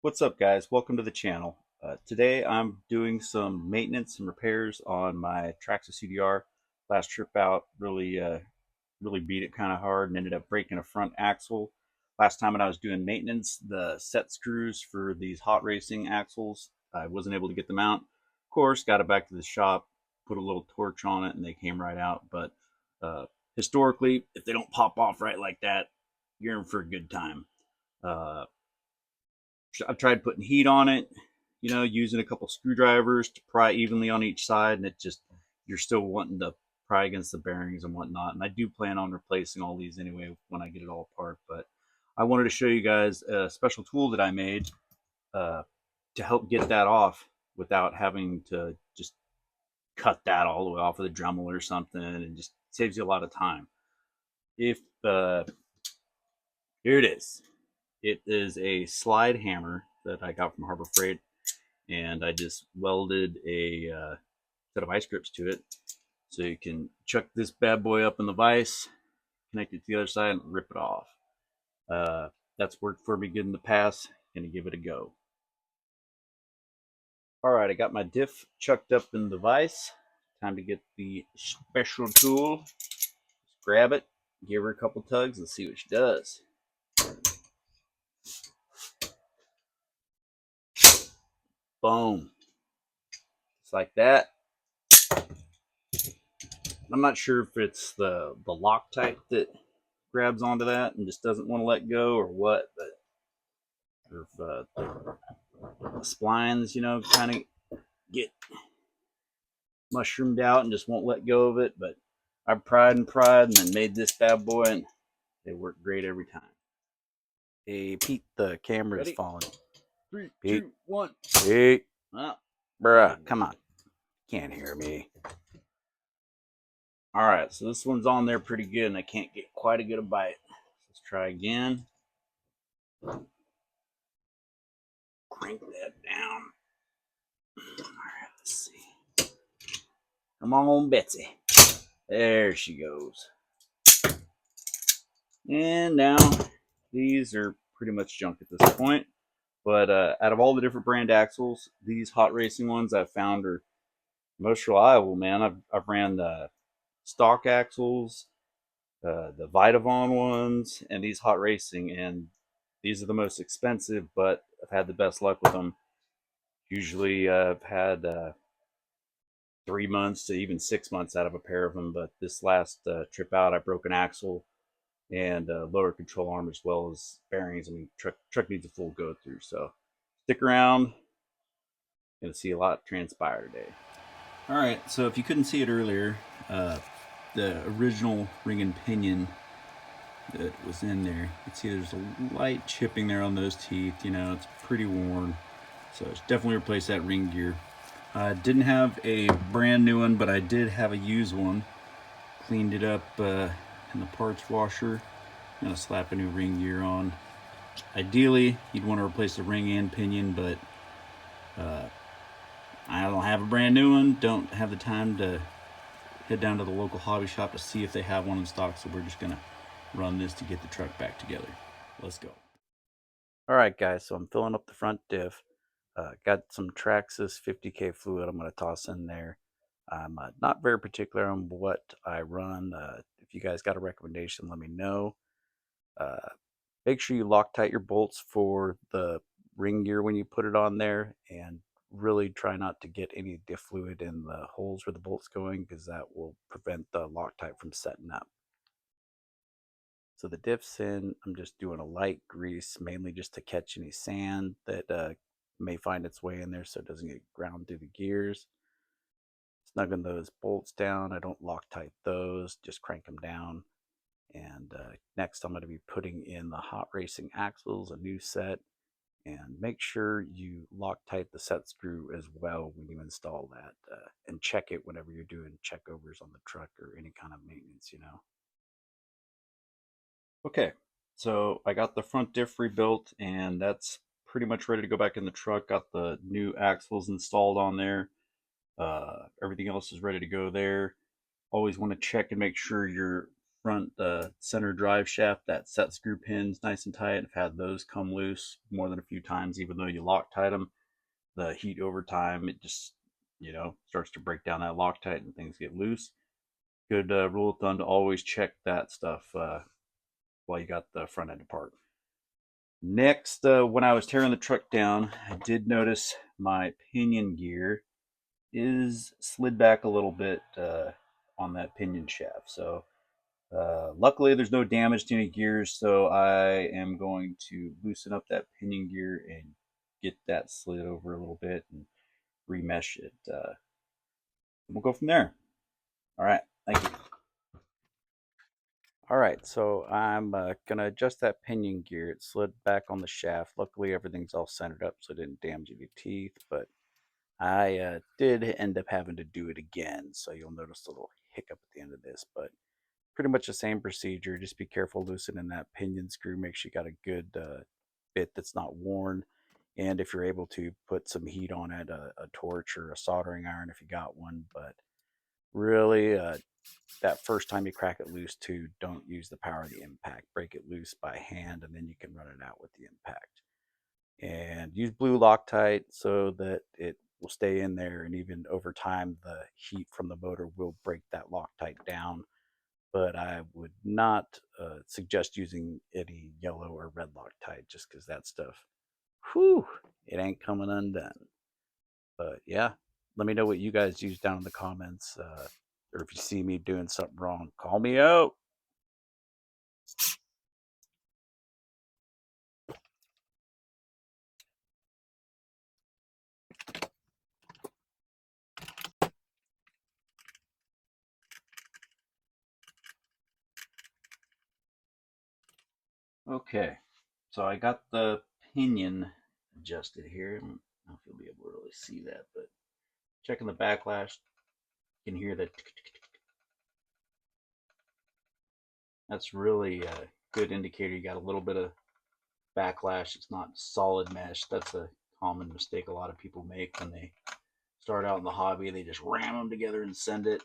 What's up, guys? Welcome to the channel. Today I'm doing some maintenance and repairs on my Traxxas UDR. Last trip out really beat it kind of hard and ended up breaking a front axle. Last time when I was doing maintenance, the set screws for these hot racing axles, I wasn't able to get them out. Of course, got it back to the shop, put a little torch on it, and they came right out. But uh, historically, if they don't pop off right like that, you're in for a good time. Uh, I've tried putting heat on it, using a couple screwdrivers to pry evenly on each side, and it just you're still wanting to pry against the bearings and whatnot. And I do plan on replacing all these anyway when I get it all apart. But I wanted to show you guys a special tool that I made uh, to help get that off without having to just cut that all the way off of the Dremel or something, and just saves you a lot of time. If Here it is. It is a slide hammer that I got from Harbor Freight, and I just welded a set of ice grips to it, so you can chuck this bad boy up in the vise, connect it to the other side, and rip it off. That's worked for me good in the past. Gonna give it a go. All right, I got my diff chucked up in the vise. Time to get the special tool. Just grab it, give her a couple tugs, and see what she does. Boom. Just like that. I'm not sure if it's the Loctite that grabs onto that and just doesn't want to let go or what, but or if the splines, kind of get mushroomed out and just won't let go of it. But I pried and then made this bad boy, and they work great every time. Hey, Pete, the camera is falling. 3, Pete. 2, 1. Pete. Oh, bruh, come on. Can't hear me. All right, so this one's on there pretty good, and I can't get quite a good a bite. Let's try again. Crank that down. All right, let's see. Come on, Betsy. There she goes. And now these are pretty much junk at this point. But out of all the different brand axles, these hot racing ones I've found are most reliable, man. I've ran the stock axles, the Vitavon ones, and these hot racing, and these are the most expensive, but I've had the best luck with them. Usually I've had 3 months to even 6 months out of a pair of them, but this last trip out, I broke an axle and lower control arm as well as bearings. I mean, truck needs a full go through, so stick around. Gonna see a lot transpire today. All right, so if you couldn't see it earlier, the original ring and pinion that was in there, you can see there's a light chipping there on those teeth. It's pretty worn, so it's definitely replace that ring gear. I didn't have a brand new one, but I did have a used one. Cleaned it up in the parts washer. I'm gonna slap a new ring gear on. Ideally, you'd want to replace the ring and pinion, but I don't have a brand new one. Don't have the time to head down to the local hobby shop to see if they have one in stock, so we're just gonna run this to get the truck back together. Let's go. All right, guys, so I'm filling up the front diff. Got some Traxxas 50K fluid I'm going to toss in there. I'm not very particular on what I run. If you guys got a recommendation, let me know. Make sure you Loctite your bolts for the ring gear when you put it on there, and really try not to get any diff fluid in the holes where the bolt's going, because that will prevent the Loctite from setting up. So the diff's in. I'm just doing a light grease, mainly just to catch any sand that may find its way in there so it doesn't get ground through the gears. Snugging those bolts down. I don't Loctite those, just crank them down. And next I'm going to be putting in the hot racing axles, a new set. And make sure you Loctite the set screw as well when you install that. And check it whenever you're doing checkovers on the truck or any kind of maintenance, Okay, so I got the front diff rebuilt, and that's pretty much ready to go back in the truck. Got the new axles installed on there. Everything else is ready to go there. Always want to check and make sure your front center drive shaft, that set screw pins nice and tight. I've had those come loose more than a few times, even though you Loctite them. The heat over time, it just, starts to break down that Loctite and things get loose. Good rule of thumb to always check that stuff while you got the front end apart. Next, when I was tearing the truck down, I did notice my pinion gear is slid back a little bit on that pinion shaft. So luckily there's no damage to any gears, so I am going to loosen up that pinion gear and get that slid over a little bit and remesh it. We'll go from there. All right, thank you. All right, so I'm gonna adjust that pinion gear. It slid back on the shaft. Luckily everything's all centered up so it didn't damage any teeth, but I did end up having to do it again, so you'll notice a little hiccup at the end of this, but pretty much the same procedure. Just be careful loosening that pinion screw. Make sure you got a good bit that's not worn, and if you're able to, put some heat on it, a torch or a soldering iron if you got one. But really, that first time you crack it loose too, don't use the power of the impact. Break it loose by hand, and then you can run it out with the impact. And use blue Loctite so that it will stay in there, and even over time the heat from the motor will break that Loctite down. But I would not suggest using any yellow or red Loctite, just because that stuff, whew, it ain't coming undone. But yeah, let me know what you guys use down in the comments, or if you see me doing something wrong, call me out. Okay, so I got the pinion adjusted here. I don't know if you'll be able to really see that, but checking the backlash, you can hear that. That's really a good indicator. You got a little bit of backlash. It's not solid mesh. That's a common mistake a lot of people make when they start out in the hobby. They just ram them together and send it.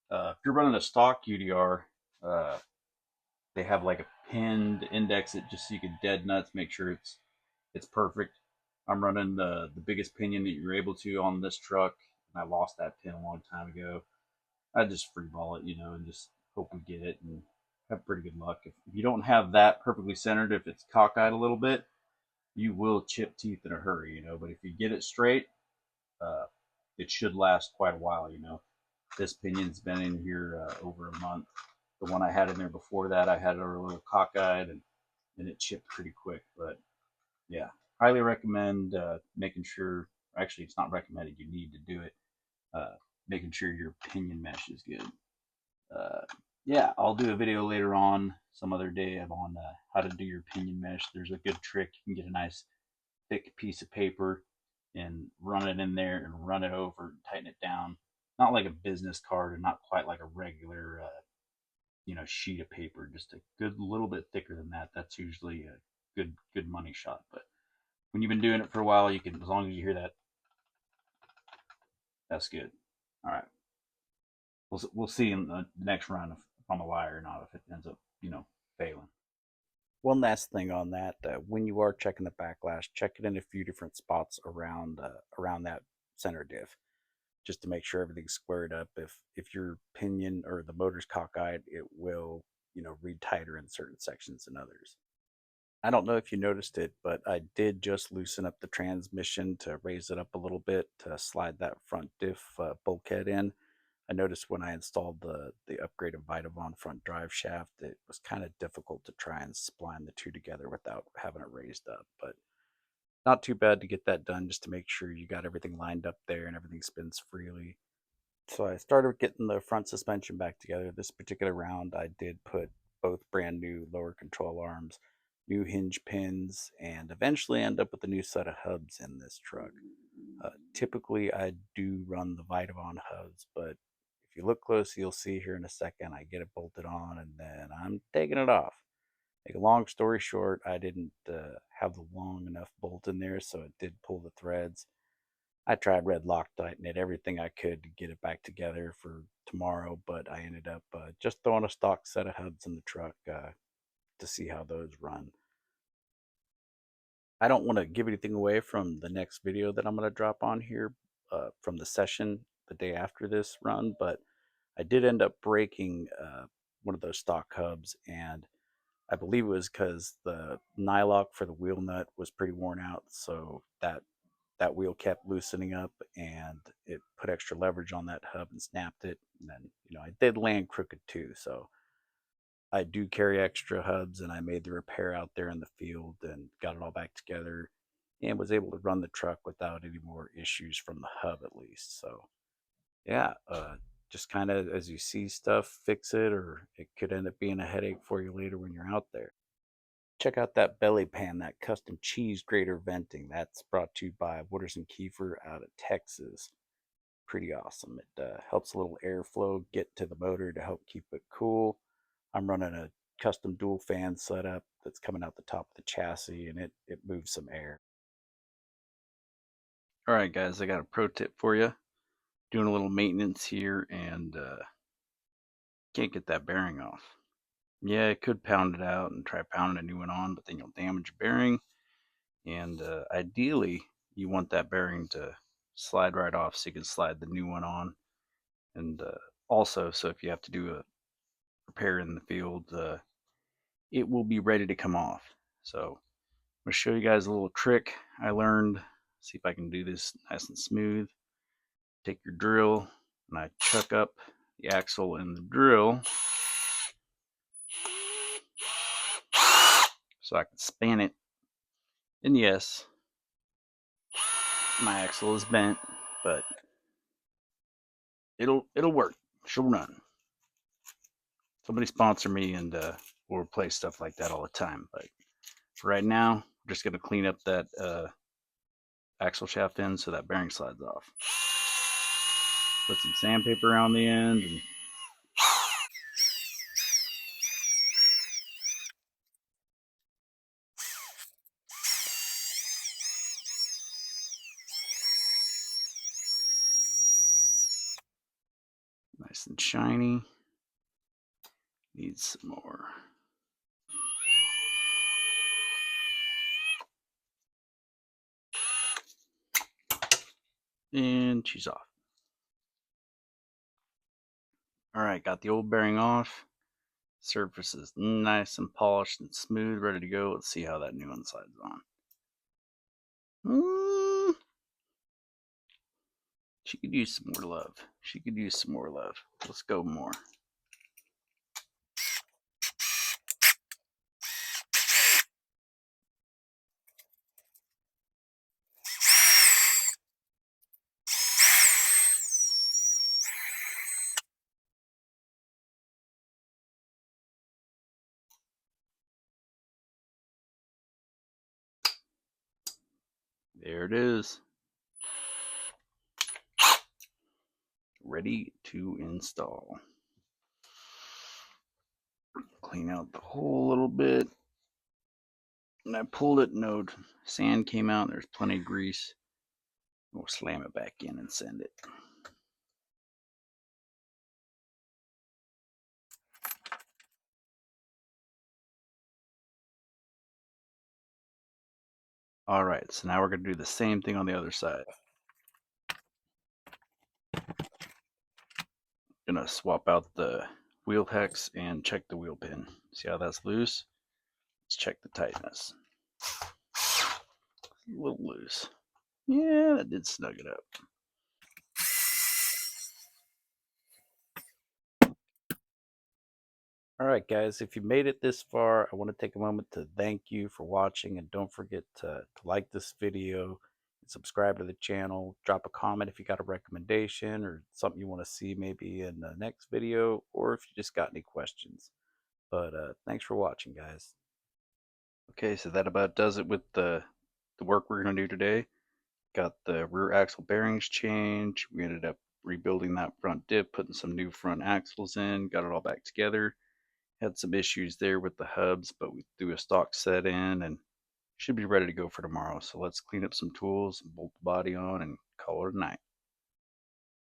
If you're running a stock UDR, uh, they have like a pinned index it just so you can dead nuts make sure it's perfect. I'm running the biggest pinion that you're able to on this truck, and I lost that pin a long time ago. I just free ball it, and just hope we get it and have pretty good luck. If you don't have that perfectly centered, if it's cockeyed a little bit, you will chip teeth in a hurry. But if you get it straight, uh, it should last quite a while. This pinion's been in here over a month. The one I had in there before that, I had it a little cockeyed, and it chipped pretty quick. But yeah, highly recommend making sure. Actually, it's not recommended. You need to do it. Uh, Making sure your pinion mesh is good. Uh, yeah, I'll do a video later on, some other day, on how to do your pinion mesh. There's a good trick. You can get a nice thick piece of paper and run it in there and run it over and tighten it down. Not like a business card, and not quite like a regular, sheet of paper. Just a good little bit thicker than that. That's usually a good money shot. But when you've been doing it for a while, you can, as long as you hear that, that's good. All right, we'll see in the next run if I'm a liar or not, if it ends up failing. One last thing on that: when you are checking the backlash, check it in a few different spots around that center diff, just to make sure everything's squared up. If your pinion or the motor's cockeyed, it will read tighter in certain sections than others. I don't know if you noticed it, but I did just loosen up the transmission to raise it up a little bit to slide that front diff bulkhead in. I noticed when I installed the upgraded Vitavon front drive shaft, it was kind of difficult to try and spline the two together without having it raised up. But not too bad to get that done, just to make sure you got everything lined up there and everything spins freely. So I started getting the front suspension back together. This particular round, I did put both brand new lower control arms, new hinge pins, and eventually end up with a new set of hubs in this truck. Typically, I do run the Vitavon hubs, but if you look close, you'll see here in a second, I get it bolted on and then I'm taking it off. Make a long story short, I didn't have the long enough bolt in there, so it did pull the threads. I tried red Loctite and did everything I could to get it back together for tomorrow, but I ended up just throwing a stock set of hubs in the truck to see how those run. I don't want to give anything away from the next video that I'm going to drop on here from the session the day after this run, but I did end up breaking one of those stock hubs, and I believe it was because the nylock for the wheel nut was pretty worn out, so that wheel kept loosening up, and it put extra leverage on that hub and snapped it. And then, I did land crooked too, so I do carry extra hubs, and I made the repair out there in the field and got it all back together and was able to run the truck without any more issues from the hub, at least. So yeah, just kind of as you see stuff, fix it, or it could end up being a headache for you later when you're out there. Check out that belly pan, that custom cheese grater venting. That's brought to you by Wooders and Kiefer out of Texas. Pretty awesome. It helps a little airflow get to the motor to help keep it cool. I'm running a custom dual fan setup that's coming out the top of the chassis, and it moves some air. All right, guys, I got a pro tip for you. Doing a little maintenance here, and can't get that bearing off. Yeah, it could pound it out and try pounding a new one on, but then you'll damage your bearing. And ideally, you want that bearing to slide right off so you can slide the new one on. And also, so if you have to do a repair in the field, it will be ready to come off. So I'm going to show you guys a little trick I learned. See if I can do this nice and smooth. Take your drill, and I chuck up the axle in the drill so I can span it. And yes, my axle is bent, but it'll work. She'll run. Somebody sponsor me, and we'll replace stuff like that all the time. But for right now, we're just gonna clean up that axle shaft end so that bearing slides off. Put some sandpaper around the end, and nice and shiny. Needs some more. And she's off. All right, got the old bearing off. Surface is nice and polished and smooth, ready to go. Let's see how that new one slides on. She could use some more love. She could use some more love. Let's go more. There it is. Ready to install. Clean out the hole a little bit. And I pulled it, no sand came out. There's plenty of grease. We'll slam it back in and send it. All right, so now we're going to do the same thing on the other side. Gonna swap out the wheel hex and check the wheel pin. See how that's loose? Let's check the tightness. A little loose. Yeah, that did snug it up. All right, guys, if you made it this far, I want to take a moment to thank you for watching, and don't forget to like this video and subscribe to the channel. Drop a comment if you got a recommendation or something you want to see maybe in the next video, or if you just got any questions. But thanks for watching, guys. Okay, so that about does it with the work we're going to do today. Got the rear axle bearings changed. We ended up rebuilding that front diff, putting some new front axles in, got it all back together. Had some issues there with the hubs, but we threw a stock set in and should be ready to go for tomorrow. So let's clean up some tools and bolt the body on and call call it a night.